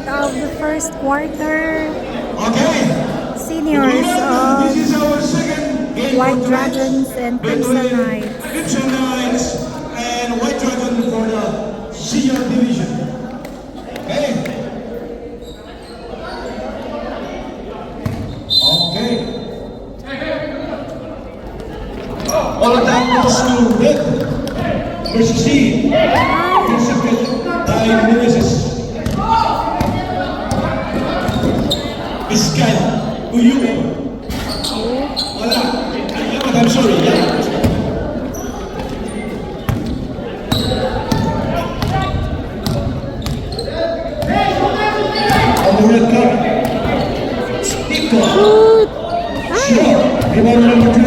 of the first quarter. Okay. Seniors of This is our second game White for Dragons and Crimson Knights. Crimson Knights and White Dragon for the senior division. Okay. Okay. All of that goes to red versus C. By Nemesis. Biscay. Uyuko. Wala. I'm sorry. Yeah. On the red card. Nico. Sure. Rebound number 28.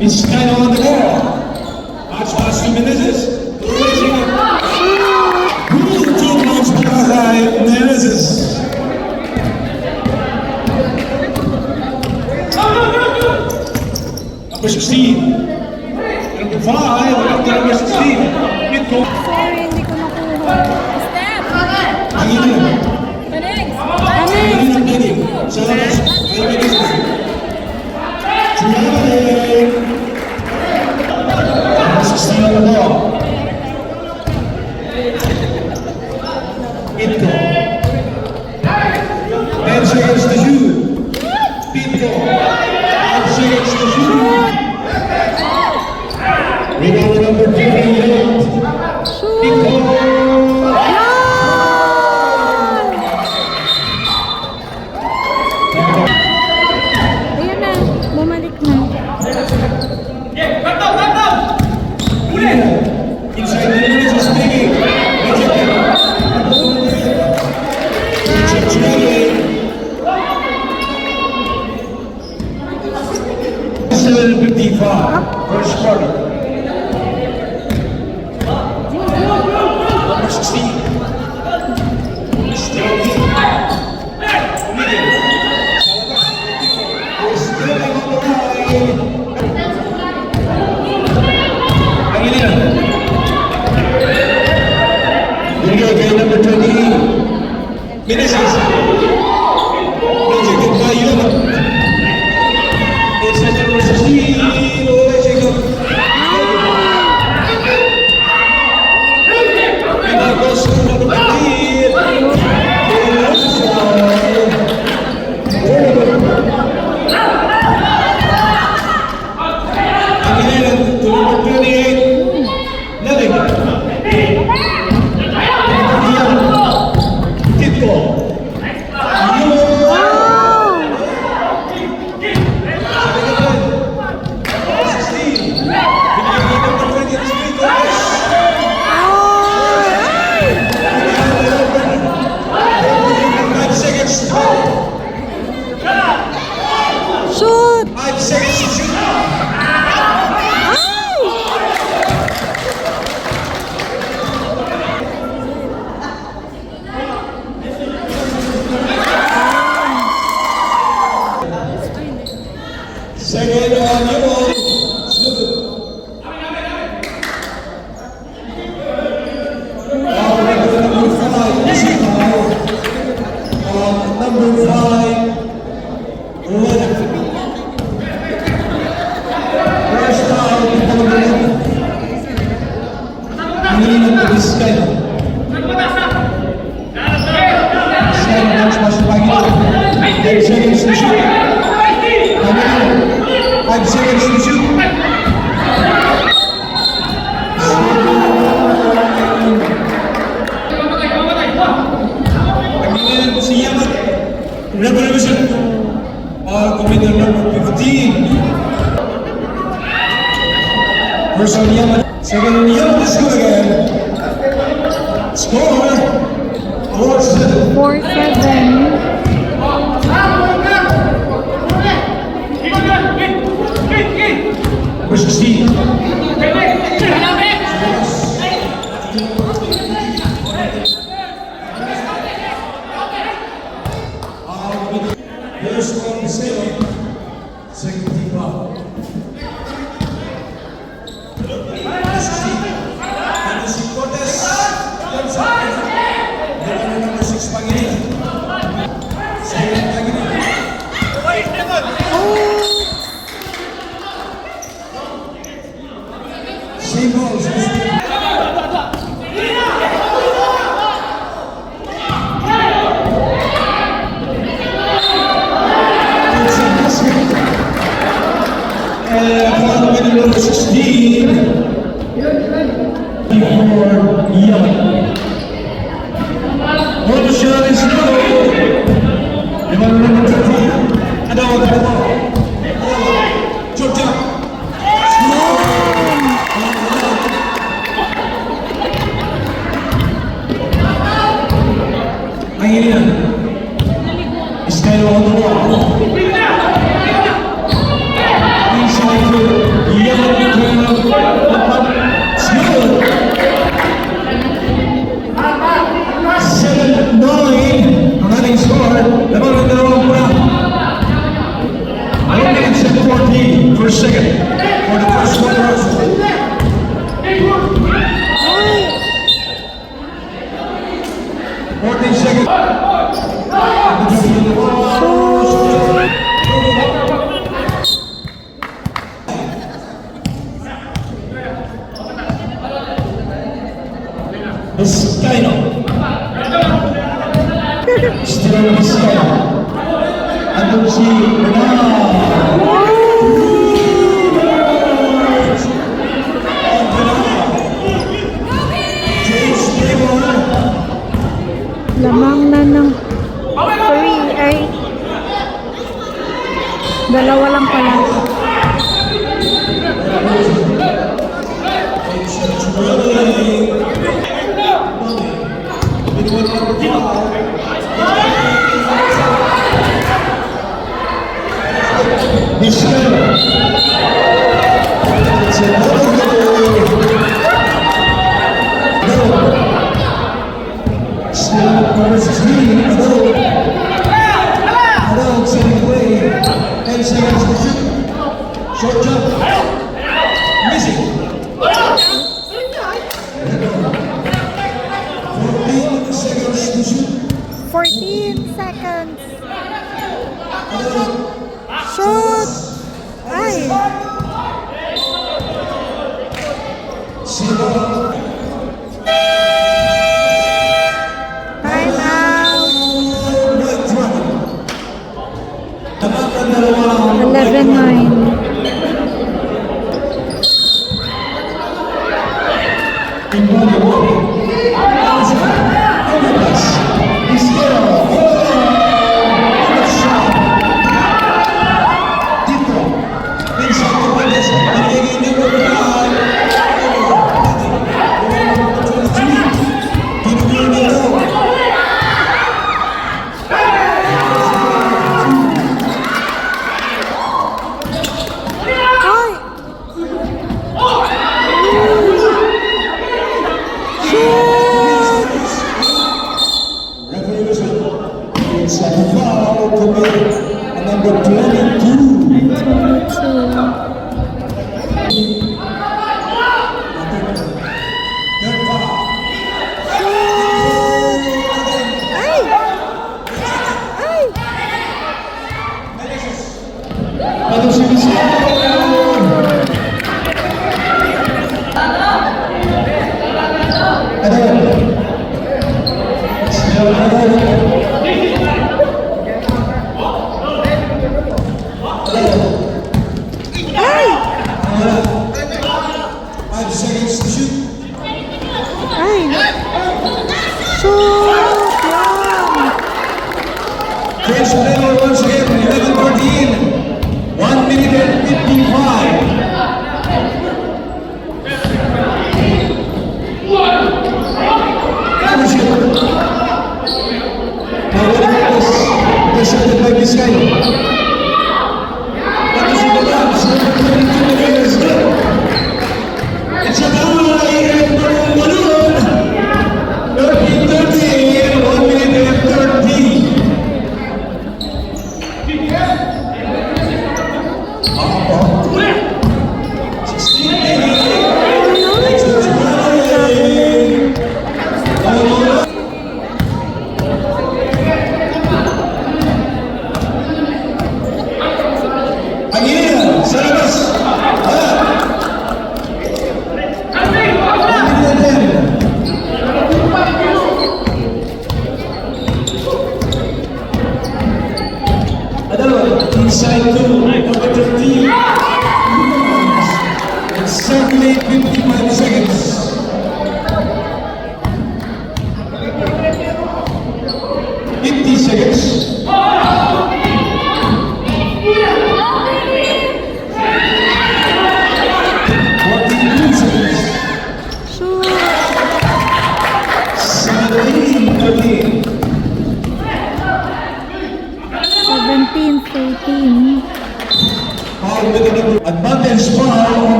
Biscay on the ball. Match pass to Menezes. Raising up. Two points by Menezes. Number 16. Number 5. Number 16. Nico. Sorry, hindi ko nakuha. Panginoon. Panginoon Panginoon. Salamat. Traveling. Number 16 on the ball. Pitko. 10 seconds to shoot. Pitko. 5 seconds to shoot. Rebound number 28. Pitko. Ayan na, bumalik na. Inside the limits is speaking. First quarter. Number 16. Still in. Still on the line. Pangilinan. Binigay number 28. Menezes. Rejected by Yuma. It's number 16. Shoot! 5 seconds to shoot. Second on your ball. Number 5. First foul before the rim. Pangilinan to Biscay. Biscay match pass to Pangilinan. 10 seconds to shoot. Pangilinan. 5 seconds to shoot. Pangilinan si Yaman. Revolution. Commander number 15. First on Yaman. Second on Yaman. Let's go again. Score. 4-7. 4-7. Number 16. First on the second team foul. Number 16. Ayan. Estero on the wall. Inside to Young Skill. 7-9. Running score. Lamang ng dalawang pula. Running 7-14 for second. For the first one. 14 seconds. Vizcaino. Still Vizcaino. Andun si Lamang na ng 3 ay dalawa lang pala. Short jump. Missing. 14 seconds to shoot. 14 seconds. Shoot! Ay! Time out. 11-9. Second foul committed, and number 22. Third foul. Ay! Ay! Ano si Ay! 5 seconds to shoot. Ay! Shoot lang! French player once again, 11-14. 1 minute and 55. Now what about this? Intercepted by Vizcaino. What is in the box? Number 22 is good. It's a tie and Buklud. 13-13, 1 minute and 13.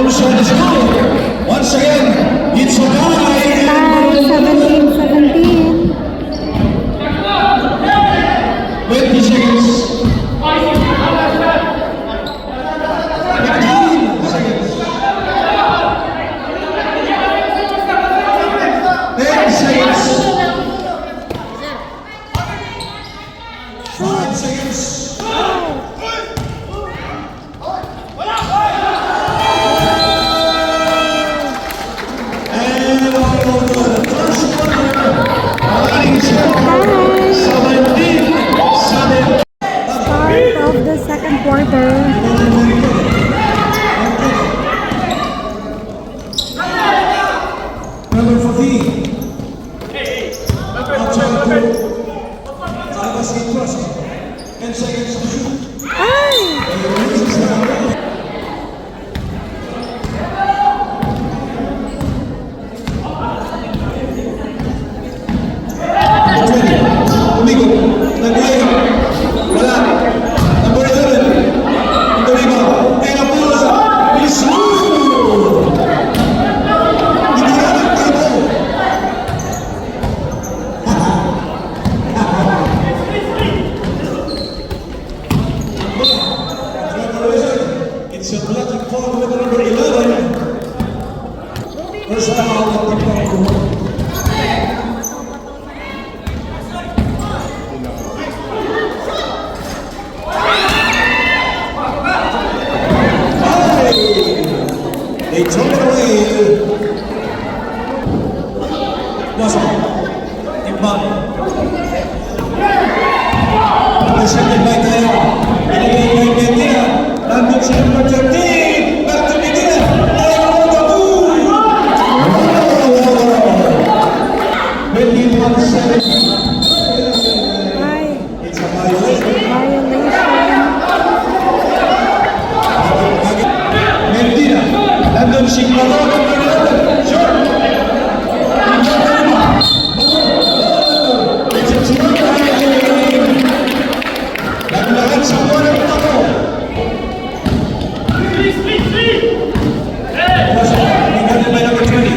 shot is good. Once again, it's a tie. Tie, 17-17. 20 seconds. 15 seconds. 10 seconds. 5 seconds. And all over the first quarter, running score 17-7. Start of the second quarter. Number 14. Outside the goal. Alabas in crossing. 10 seconds to shoot. Ay! Umigo. Nag-uwi. Wala. Number 11. Number 5. And a ball is smooth. Hindi na nagtago. It's a blocking foul with number 11. First foul of the ball. They took it away. Wasn't Imban. Second by Tayo. Binigay kay Medina. Nandun si number 13. Back to Medina. Tayo on the move. 21-7. Ay! It's a violation. Violation. Medina. Nandun si Buklud. Short. It's a two-point. Naglahat sa corner pa ko. Naglahat by number 20.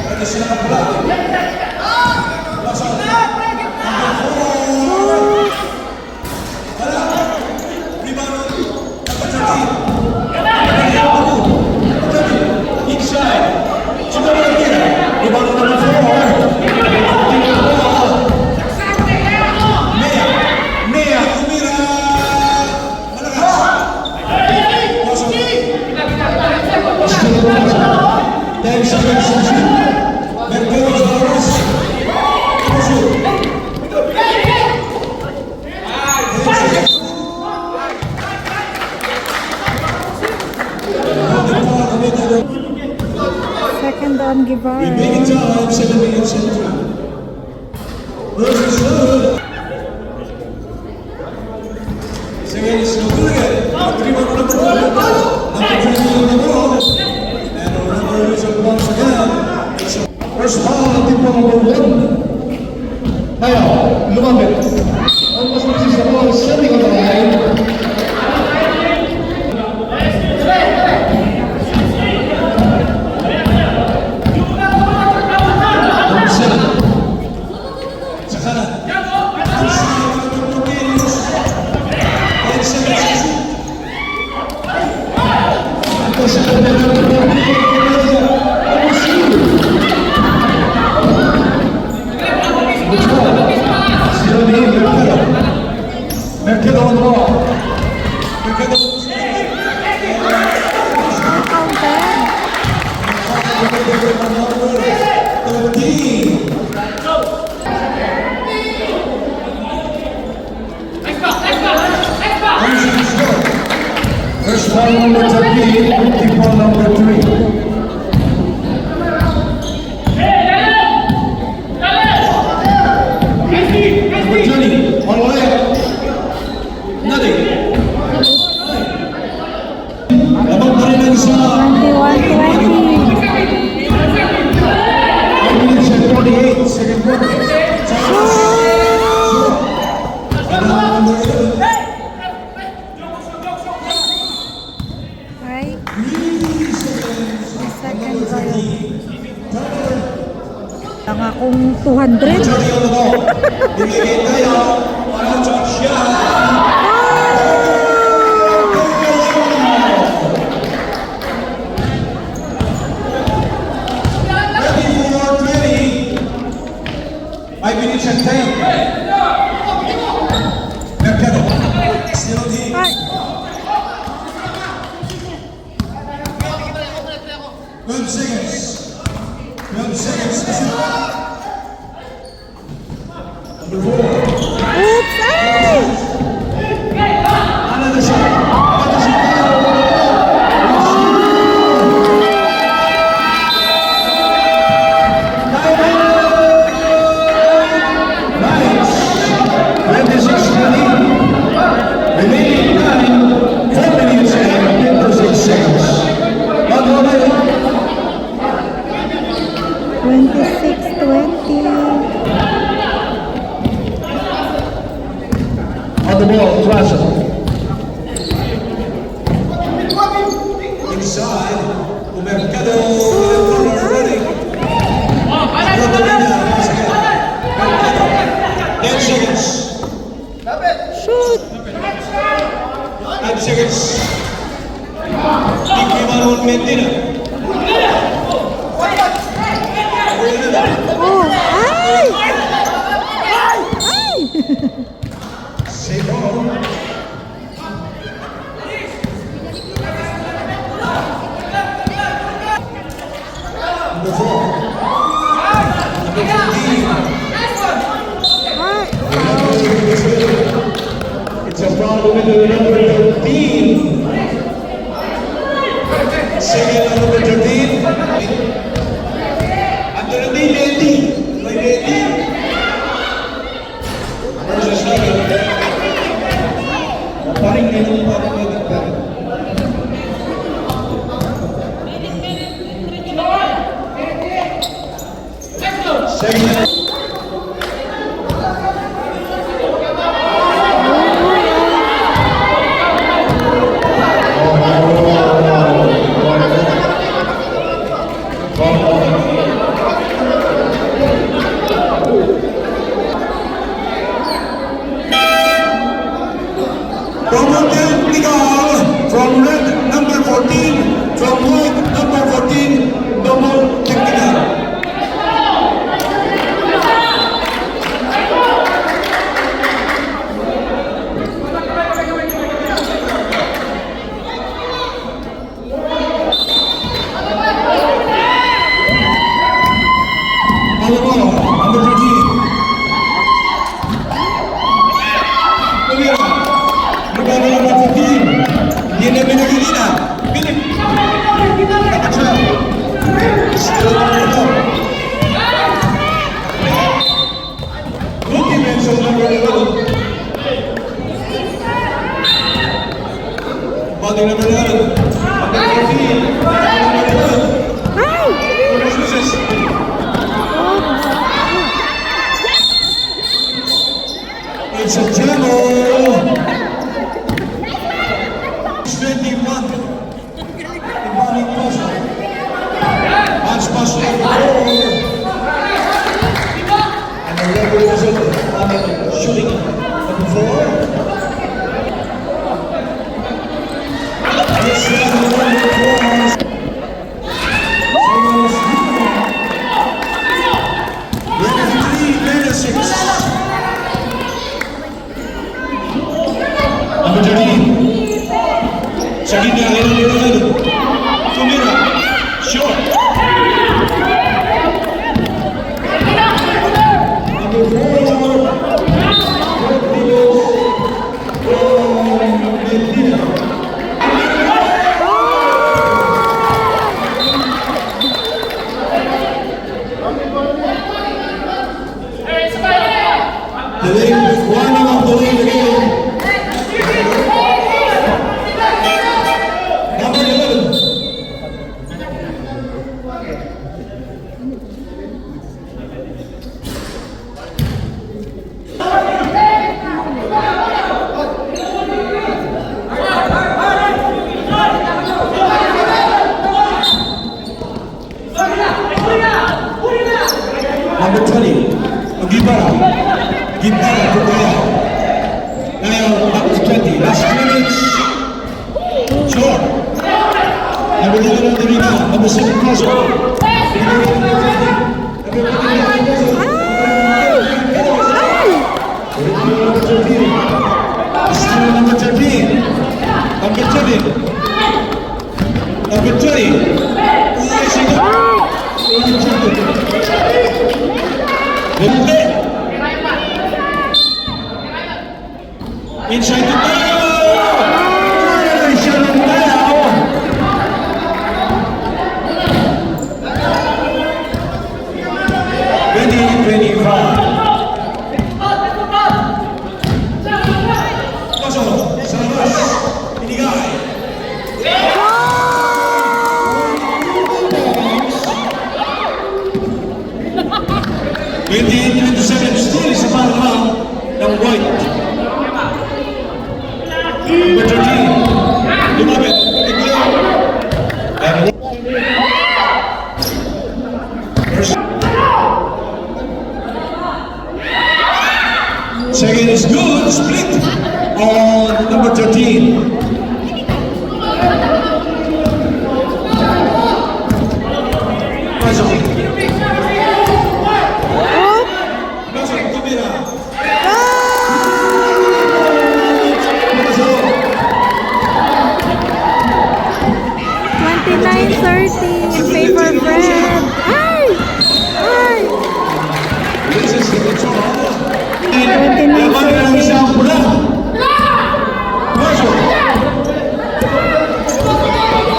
Pwede sila mag-block. Pasok. Number 4. Wala. Rebound. Number 13. Inside. Siguro lang yan. Rebound number 4. Mea, umira. Malakas. Pasok. Still 10 seconds to shoot. Mercury Flores. Pasok. 10 seconds. Second on Givar. Remaining time, 7 minutes and 3. Versus Buklud. Second is Buklud. Rebound number 2. Number 20 on the ball. And a rubber is up once again. It's a first foul of team number 1. Tayo, lumapit. Almost misses the ball, setting on the line. Number 7. Sa kanan. Mercado on the ball. Mercado. Number 13. First foul number 13, team foul number 3. Number 20, on left. Nothing. Labang pa rin ang isa. 21-20. 5 minutes and 48, second quarter. Number 11. Ay! Lang akong 200. Johnny on the ball. Bigay tayo. Parang shot. And 10. Mercado. Still on the. Ay! 12 seconds. 12 seconds. Number 4. Oops! Ay! Another shot. Another shot. Remaining time, 4 minutes and 56 seconds. 26-20. On the ball, Russell. Inside, Mercado running. 10 seconds. Shoot! 5 seconds. Di Maron Medina. Oh! Ay! Ay! Save ball. Number 4. Number 15. Ay! It's a foul with number 13. Second number 13. Under the Andy. By Andy. Versus second. Paring din para magiging. Second. From red number 14, from white number 14, double technical. On the ball, number 13. Number 14. Yine Benedina. Still on the top. Looking at number 11. Body number 11. Number 14. Number 11. It's a general. 21. Demonic puzzle. Match puzzle number 4. And the red puzzle on shooting number 4. This is number 4. Number 13. Sakina, Tumira, short. Number 4. The league, winding up the league again. number 20, Gibara. Gibara to Kaya. Now, back to 20. Last minutes. Short. Number 11 on the rebound. Number 7, Cosmo. Number 13. Still number 13. Number 20. Number 20. Inside the ball! Shut him down! 20-25. Pasok, sa labas, binigay. 28-27, still sa parang ng White. Number 13, lumapit, and second is good, split on number 13. In favor of red. Ay! Ay!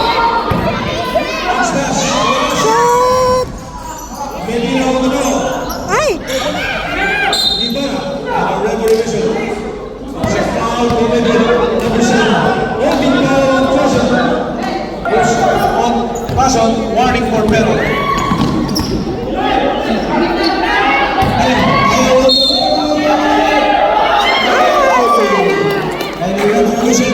29-30. Warning for penalty. And you have to use it.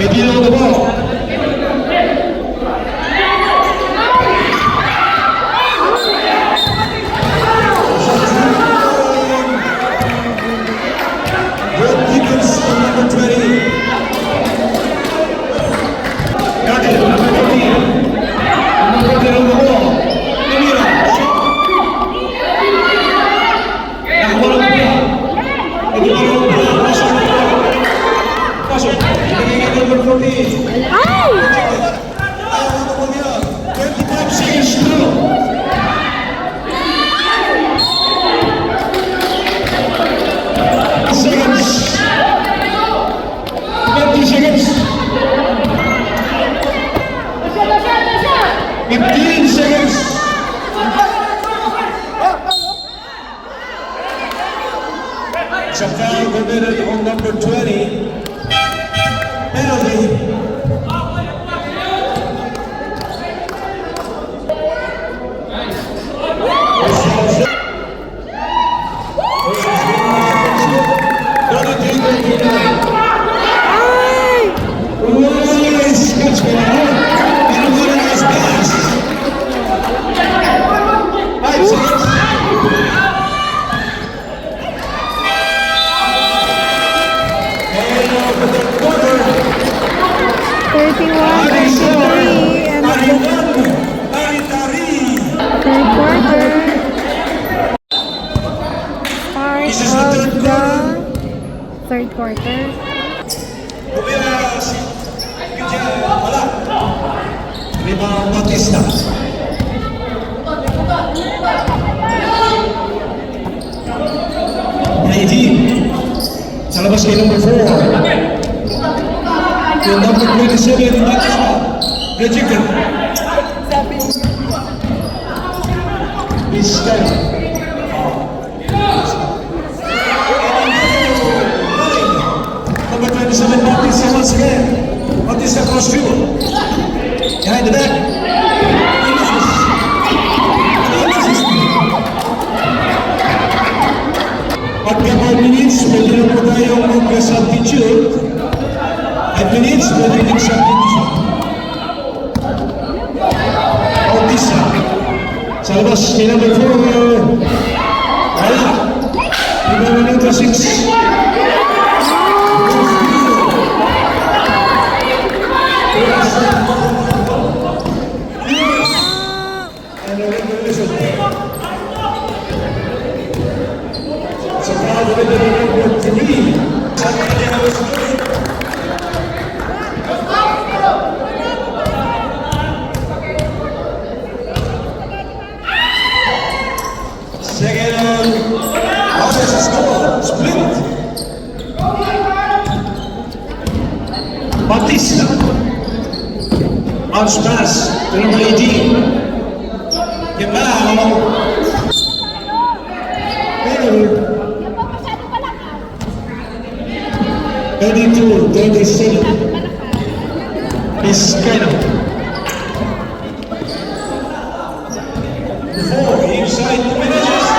Medina on the ball. Good defense on number 20. Got it, number 15. Number 15 on the ball. Medina. Number 14. Ay! 25 seconds to go. Seconds. 20 seconds. 15 seconds. It's a foul committed on number 20. Penalty. Third quarter. Batista. Sa labas kay number 4. Yung number 27, Batista. Rejected. This time. Number 27, Bautista once again. Bautista cross dribble. Behind the back. Pagka 5 minutes, pwede na po tayong mag-substitute. 5 minutes, pwede nag-substitute. Bautista. Sa labas, kay number 4. Wala. Number 6. Bautista. Bounce pass to number 18. Kembali. 32-37. Vizcaino. 4 inside the Menezes.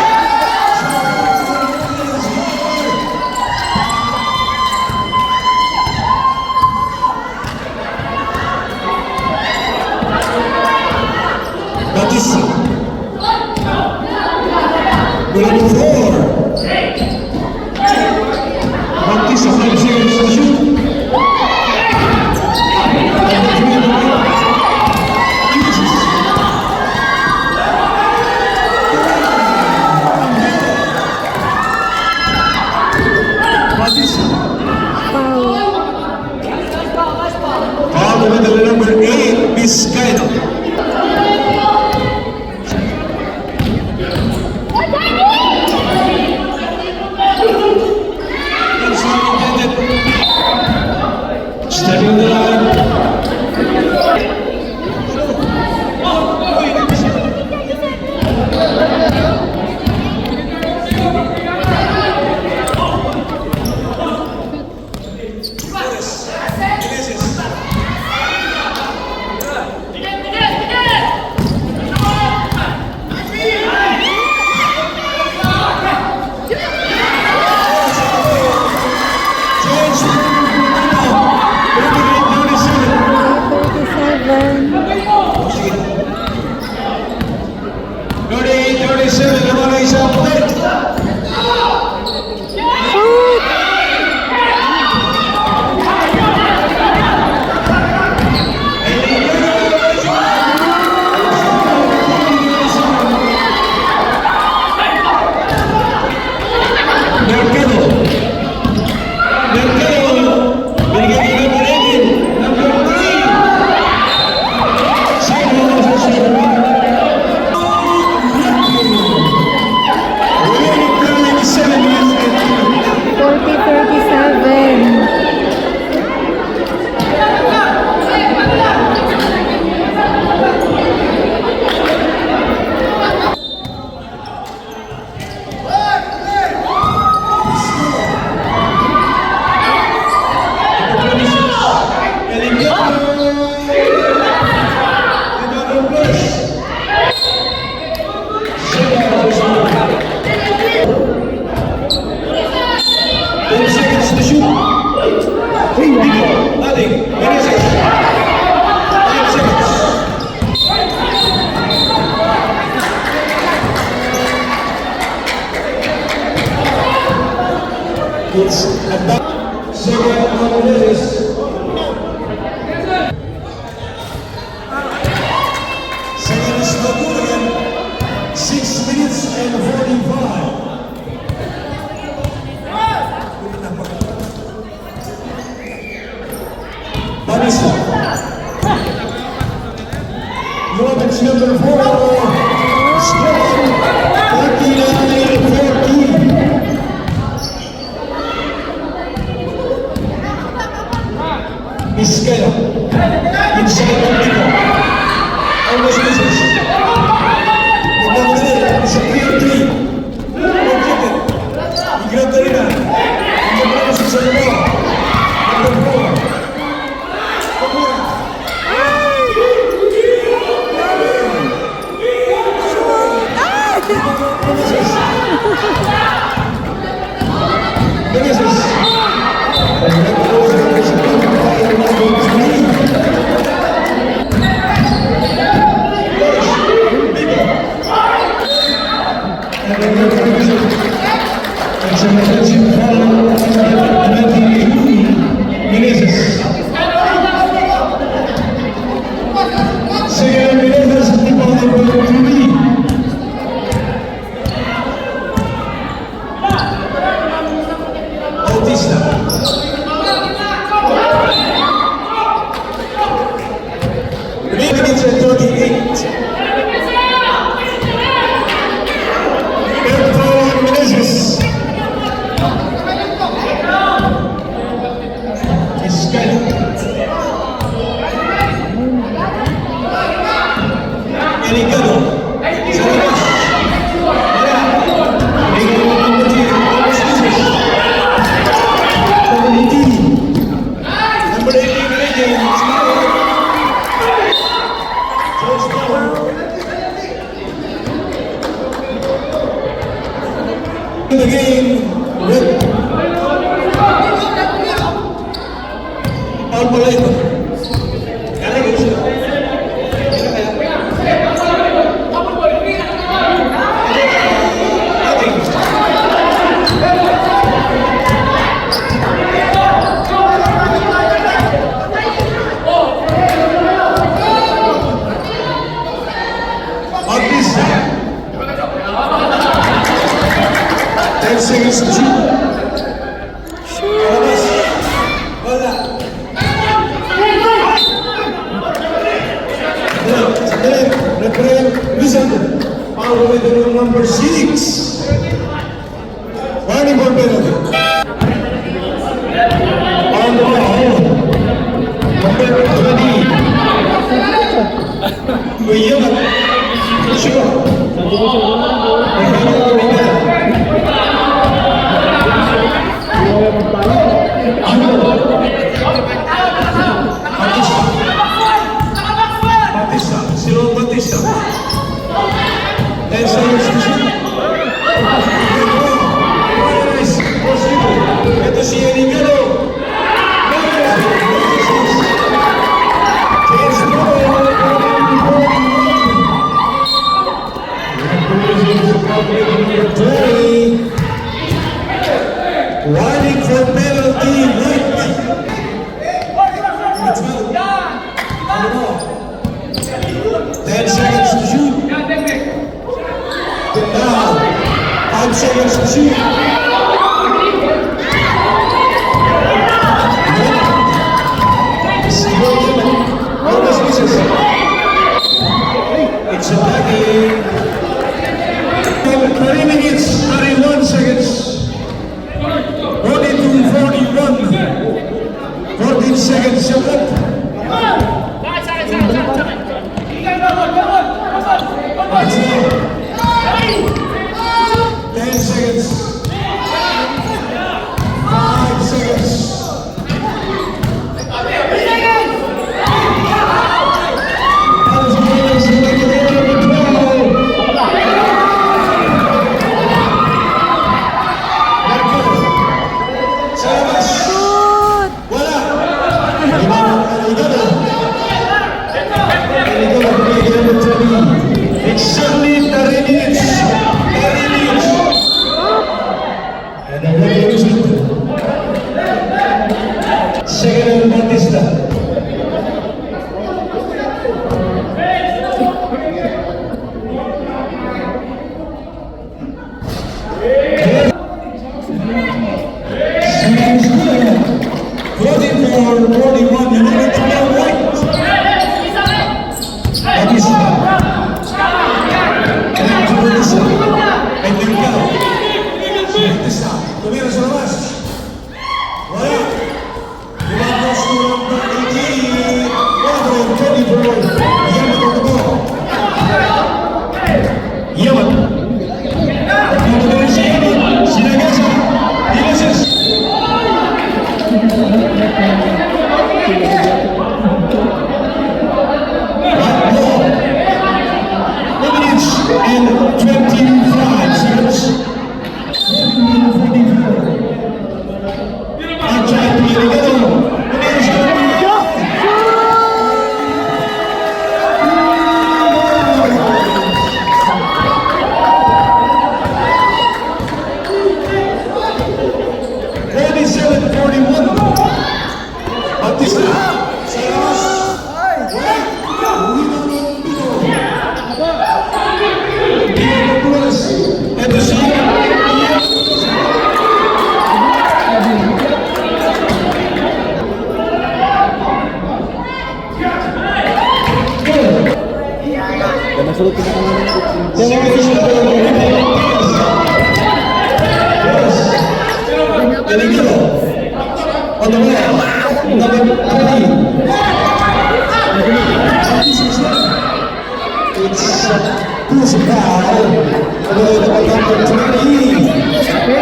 Bautista. Number 4. Bautista 5 seconds to shoot. Bautista. Foul with number 8, Vizcaino. Stepping the line. It's about second minutes. Second is Buklud again. 6 minutes and 45. Bautista. Lopez number 4. Score 49-14. Vizcaino. Inside the middle. Almost misses. The number 8 is a 3-3. minutes and 38. Third foul, Menezes. Eligado. Sa labas. Wala. Eligado ng Mati. Almost misses. 17. Number 18, Reggie. George Power. The game with Paul Paleta. Galing siya. Bautista. 10 seconds to shoot. Palabas. Wala. Sandali. Referee, listen. Power with the rule number 6. Warning for penalty. On the ball. Number 20. Kuyaman. Sure. Bautista. Silong Bautista. 10 seconds to shoot. Ito si Eligado. Warning for penalty, right? 10 seconds to shoot. Now, 5 seconds to shoot. Almost misses. It's a backing. 30 minutes, 31 seconds. 42-41. 14 seconds left. 10 seconds. 5 seconds. Exactly 30 minutes. 30 minutes. And the referee is good. Second and Bautista. Second is good. 44-41. You need to know right. Bautista. Nasulot ko na kami. Delegado. On the way. Number 30. It's push foul. With number 20.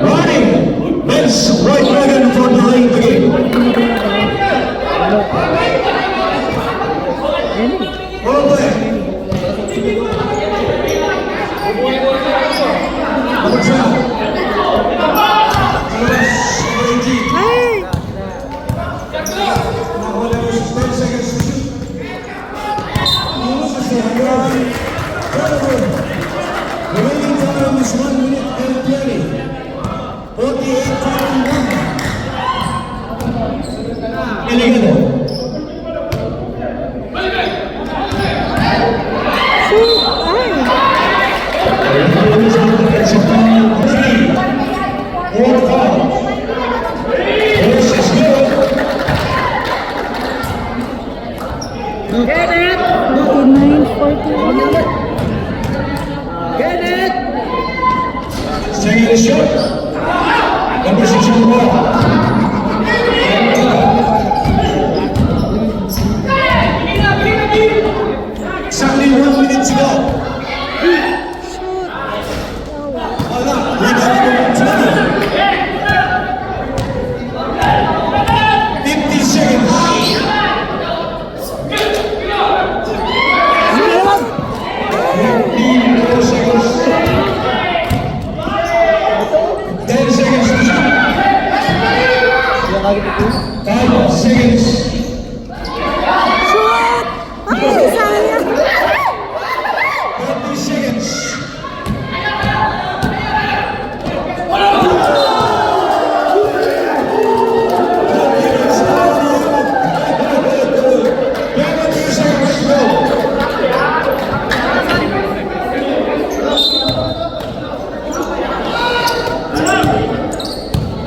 Running. Men's right wagon for the lane game. Well played. Number 12. Ay! Now, when there was 10 seconds to shoot. The remaining time is 1 minute and 20. 48-21. Delegado. Shoot! Ay! Four foul. This is good. 49-41. Second shot. Number 6 on the ball. Exactly 1 minute to go. Shoot! Wala. Rebound number 20. 50 seconds.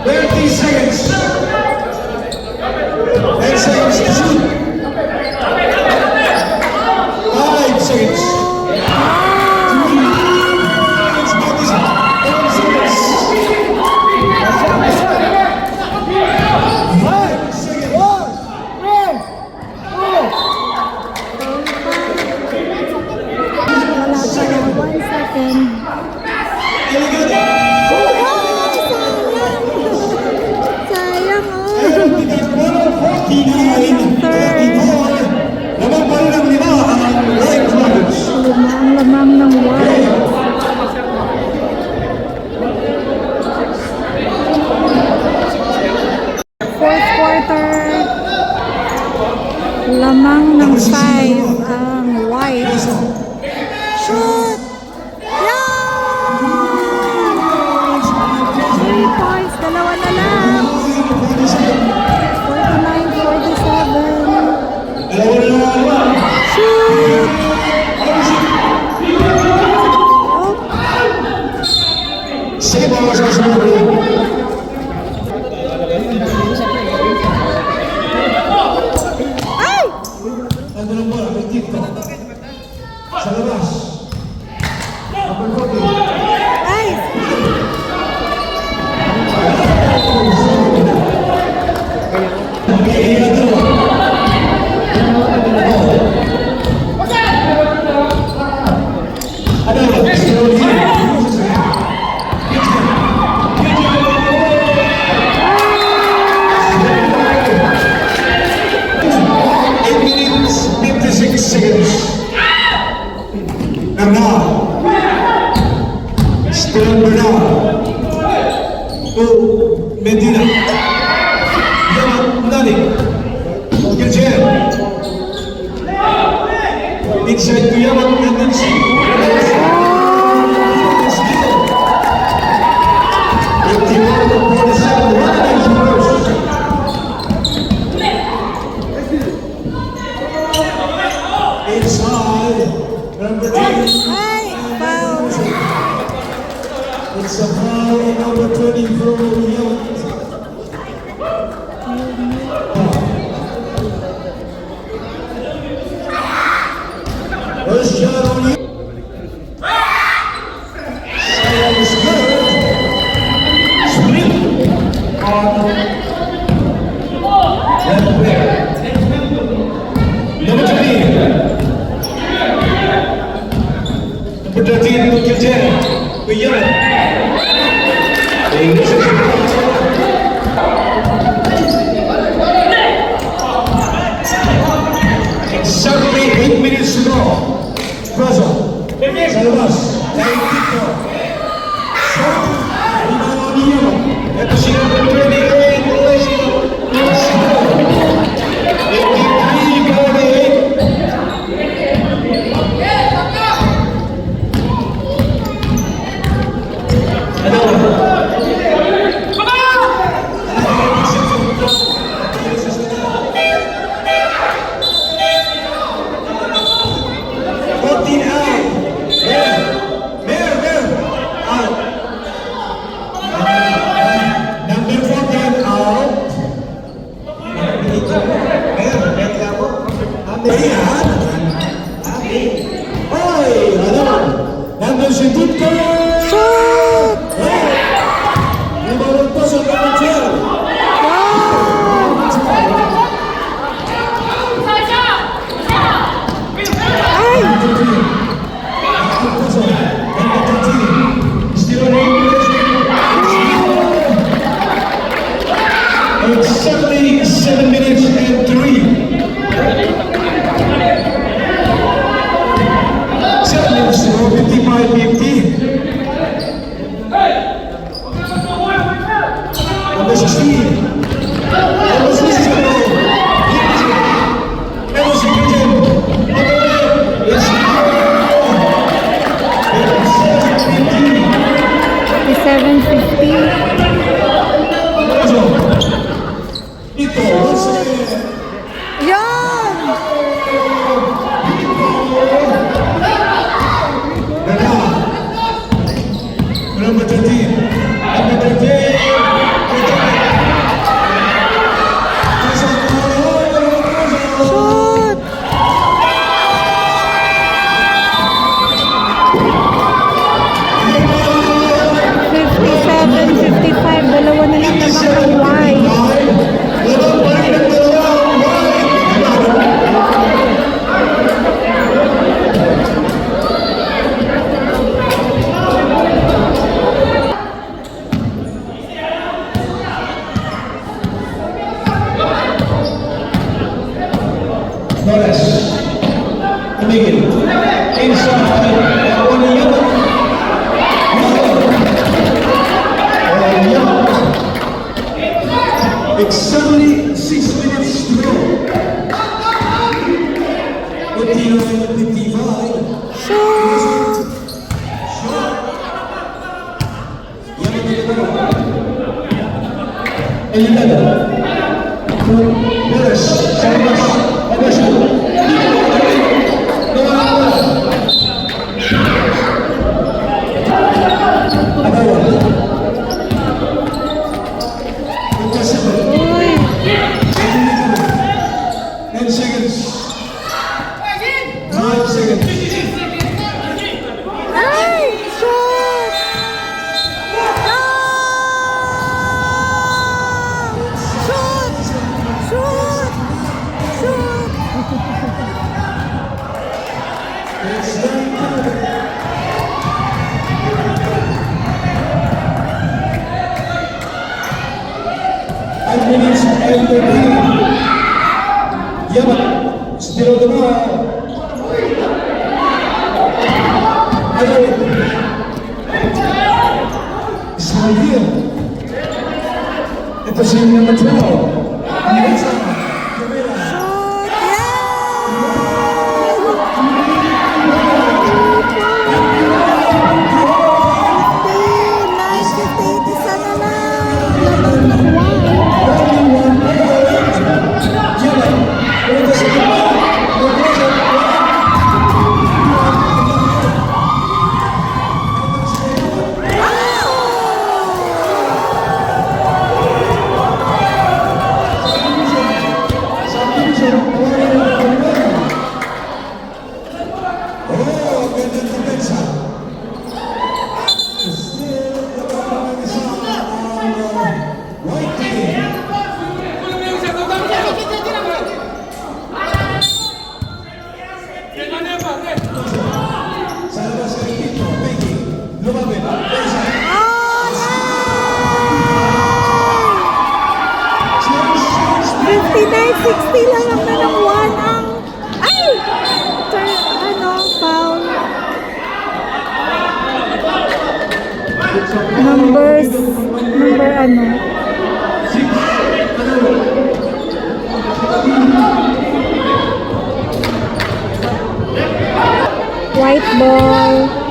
15 seconds. 10 seconds to shoot. 5 seconds. Shoot! Ay, sayang! 30 seconds. Lamang ng 5 ang white. Shoot! Yan! 3 points, dalawa na lang. 49-47. Shoot! Ay! Sa labas. Inside to Yaman tendency. Inside, number 10. Ay, foul. It's a foul on number 20 from Yaman. First shot on you. That is good. Split on left player. Number 20. Number 13 to Kitchen. We yell it. Exactly 8 minutes to go. Brazo, Salvas, Taitito, Shot, Rebound on Yaman. Ito si number 28, Leslie. 83-48. Exactly 7 minutes and 3. 7 minutes to go, 55-50. Number 16. Number 16. Number 57-50. Yan! Number 13. Number 13. Shoot! 57-55. Dalawa na lang naman ang wide. Torres, Miguel, inside, on Yaman. Exactly 6 minutes to go. 59-55. Shoot! Yaman to the ball. Eliminado. Torres, Salvas, Agasio. Uy! 10 seconds. 5 seconds. Ay! Shoot! Ah! Shoot! Shoot! Shoot! It's very good. Five minutes and 13. Yaman, still on the ball. Ismail. Ito si number 12. Shoot! Yan! lang naman ng 1 ang... Ay! Foul. Number ano? White ball.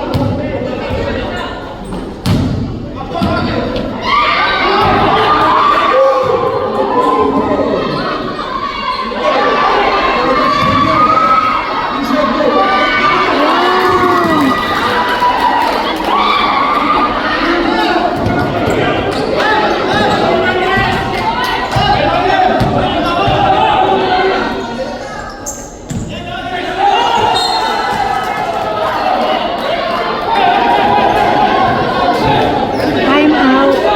Time out.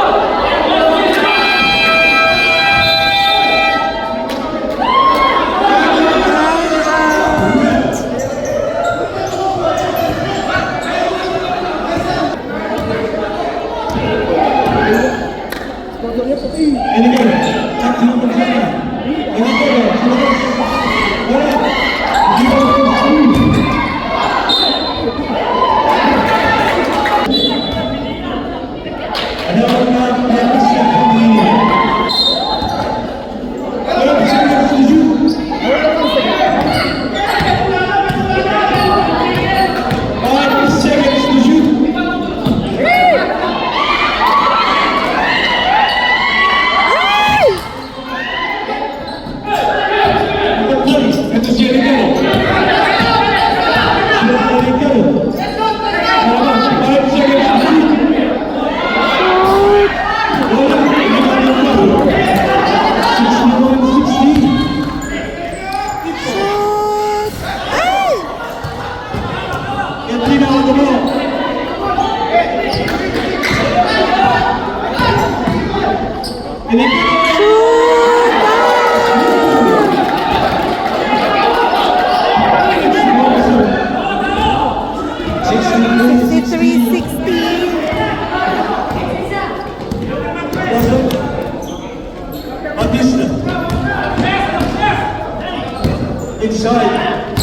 Inside.